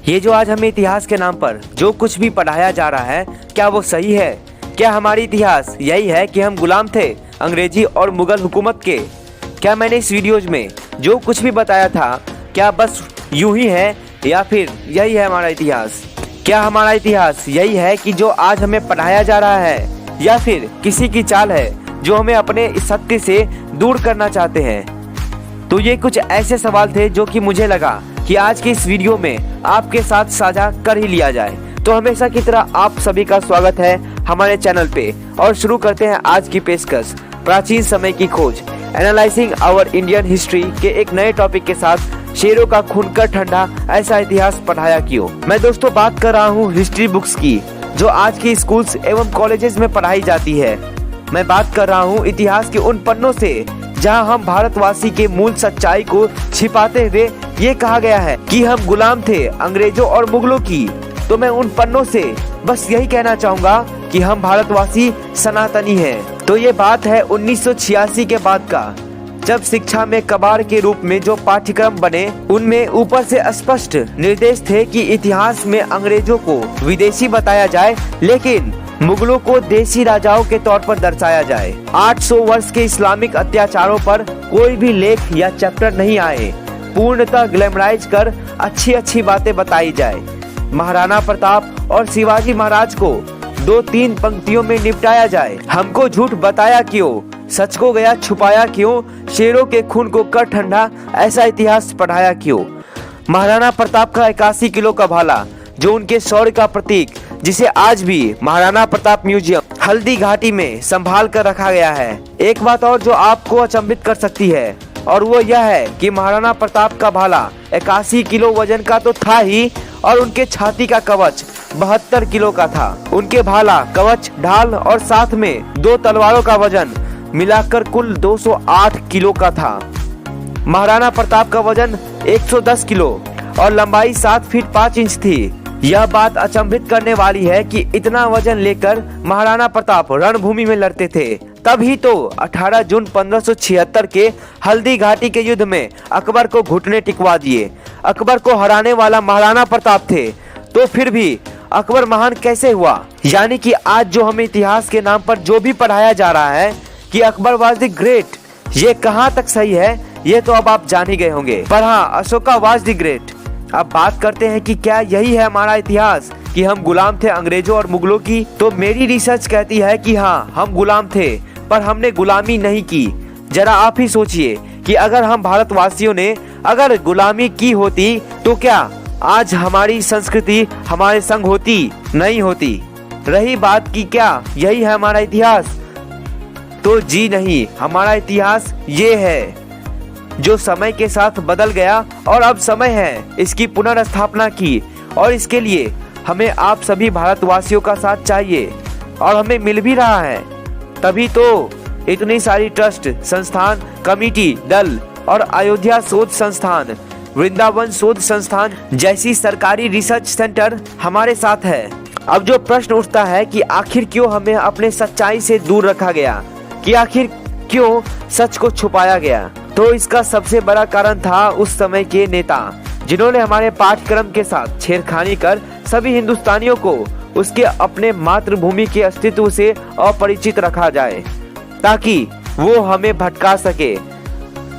ये जो आज हमें इतिहास के नाम पर जो कुछ भी पढ़ाया जा रहा है, क्या वो सही है? क्या हमारी इतिहास यही है कि हम गुलाम थे अंग्रेजी और मुगल हुकूमत के? क्या मैंने इस वीडियोज में जो कुछ भी बताया था क्या बस यूं ही है या फिर यही है हमारा इतिहास? क्या हमारा इतिहास यही है कि जो आज हमें पढ़ाया जा रहा है, या फिर किसी की चाल है जो हमें अपने इस सत्य से दूर करना चाहते हैं? तो ये कुछ ऐसे सवाल थे जो कि मुझे लगा कि आज की इस वीडियो में आपके साथ साझा कर ही लिया जाए। तो हमेशा की तरह आप सभी का स्वागत है हमारे चैनल पे, और शुरू करते हैं आज की पेशकश प्राचीन समय की खोज, एनालाइजिंग आवर इंडियन हिस्ट्री के एक नए टॉपिक के साथ। शेरों का खून कर ठंडा, ऐसा इतिहास पढ़ाया क्यों? मैं दोस्तों बात कर रहा हूँ हिस्ट्री बुक्स की, जो आज की स्कूल्स एवं कॉलेजेस में पढ़ाई जाती है। मैं बात कर रहा हूँ इतिहास के उन पन्नों से जहां हम भारतवासी के मूल सच्चाई को छिपाते हुए ये कहा गया है कि हम गुलाम थे अंग्रेजों और मुगलों की। तो मैं उन पन्नों से बस यही कहना चाहूंगा कि हम भारतवासी सनातनी हैं। तो ये बात है 1986 के बाद का, जब शिक्षा में कबाड़ के रूप में जो पाठ्यक्रम बने उनमें ऊपर से स्पष्ट निर्देश थे कि इतिहास में अंग्रेजों को विदेशी बताया जाए, लेकिन मुगलों को देसी राजाओं के तौर पर दर्शाया जाए। 800 वर्ष के इस्लामिक अत्याचारों पर कोई भी लेख या चैप्टर नहीं आए। पूर्णतः ग्लैमराइज कर अच्छी अच्छी बातें बताई जाए। महाराणा प्रताप और शिवाजी महाराज को 2-3 पंक्तियों में निपटाया जाए। हमको झूठ बताया क्यों, सच को गया छुपाया क्यों, शेरों के खून को कर ठंडा, ऐसा इतिहास पढ़ाया क्यों? महाराणा प्रताप का 81 किलो का भाला, जो उनके शौर्य का प्रतीक, जिसे आज भी महाराणा प्रताप म्यूजियम हल्दी घाटी में संभाल कर रखा गया है। एक बात और जो आपको अचंभित कर सकती है, और वो यह है कि महाराणा प्रताप का भाला 81 किलो वजन का तो था ही, और उनके छाती का कवच 72 किलो का था। उनके भाला, कवच, ढाल और साथ में 2 तलवारों का वजन मिलाकर कुल 208 किलो का था। महाराणा प्रताप का वजन 110 किलो और लंबाई 7 फीट 5 इंच थी। यह बात अचंभित करने वाली है कि इतना वजन लेकर महाराणा प्रताप रणभूमि में लड़ते थे। तभी तो 18 जून 1576 के हल्दी घाटी के युद्ध में अकबर को घुटने टिकवा दिए। अकबर को हराने वाला महाराणा प्रताप थे, तो फिर भी अकबर महान कैसे हुआ? यानी कि आज जो हमें इतिहास के नाम पर जो भी पढ़ाया जा रहा है कि अकबर वाज द ग्रेट, ये कहाँ तक सही है ये तो अब आप जान ही गए होंगे। पर हाँ, अशोका वाज द ग्रेट। अब बात करते हैं कि क्या यही है हमारा इतिहास कि हम गुलाम थे अंग्रेजों और मुगलों की? तो मेरी रिसर्च कहती है कि हाँ, हम गुलाम थे, पर हमने गुलामी नहीं की। जरा आप ही सोचिए कि अगर हम भारतवासियों ने अगर गुलामी की होती तो क्या आज हमारी संस्कृति हमारे संग होती? नहीं होती। रही बात की क्या यही है हमारा इतिहास, तो जी नहीं, हमारा इतिहास ये है जो समय के साथ बदल गया, और अब समय है इसकी पुनर्स्थापना की। और इसके लिए हमें आप सभी भारतवासियों का साथ चाहिए, और हमें मिल भी रहा है। तभी तो इतनी सारी ट्रस्ट, संस्थान, कमेटी, दल और अयोध्या शोध संस्थान, वृंदावन शोध संस्थान जैसी सरकारी रिसर्च सेंटर हमारे साथ है। अब जो प्रश्न उठता है कि आखिर क्यों हमें अपने सच्चाई से दूर रखा गया, कि आखिर क्यों सच को छुपाया गया? तो इसका सबसे बड़ा कारण था उस समय के नेता, जिन्होंने हमारे पाठ्यक्रम के साथ छेड़खानी कर सभी हिंदुस्तानियों को उसके अपने मातृभूमि के अस्तित्व से अपरिचित रखा जाए, ताकि वो हमें भटका सके।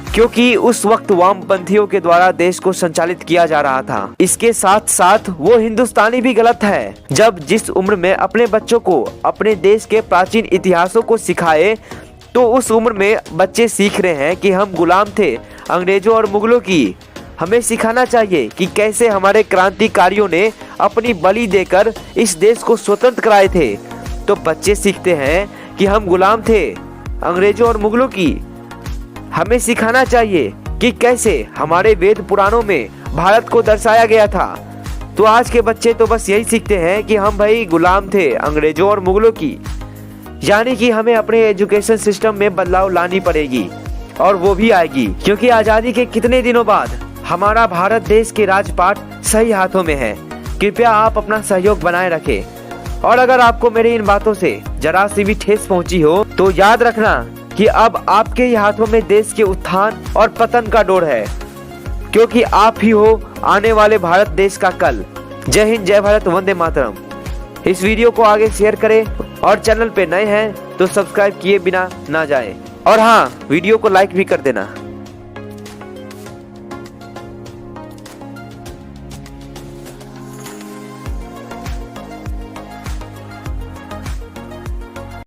क्योंकि उस वक्त वामपंथियों के द्वारा देश को संचालित किया जा रहा था। इसके साथ साथ वो हिंदुस्तानी भी गलत है, जब जिस उम्र में अपने बच्चों को अपने देश के प्राचीन इतिहासों को सिखाए, तो उस उम्र में बच्चे सीख रहे हैं कि हम गुलाम थे अंग्रेजों और मुगलों की। हमें सिखाना चाहिए कि कैसे हमारे क्रांतिकारियों ने अपनी बलि देकर इस देश को स्वतंत्र कराए थे। तो बच्चे सीखते हैं कि हम गुलाम थे अंग्रेजों और मुगलों की। हमें सिखाना चाहिए कि कैसे हमारे वेद पुराणों में भारत को दर्शाया गया था। तो आज के बच्चे तो बस यही सीखते हैं कि हम भाई गुलाम थे अंग्रेजों और मुगलों की। यानी कि हमें अपने एजुकेशन सिस्टम में बदलाव लानी पड़ेगी, और वो भी आएगी, क्योंकि आज़ादी के कितने दिनों बाद हमारा भारत देश के राजपाट सही हाथों में है। कृपया आप अपना सहयोग बनाए रखें। और अगर आपको मेरी इन बातों से जरा सी भी ठेस पहुंची हो, तो याद रखना कि अब आपके ही हाथों में देश के उत्थान और पतन का डोर है, क्योंकि आप ही हो आने वाले भारत देश का कल। जय हिंद, जय भारत, वंदे मातरम। इस वीडियो को आगे शेयर करें और चैनल पे नए हैं तो सब्सक्राइब किए बिना ना जाएं। और हाँ, वीडियो को लाइक भी कर देना।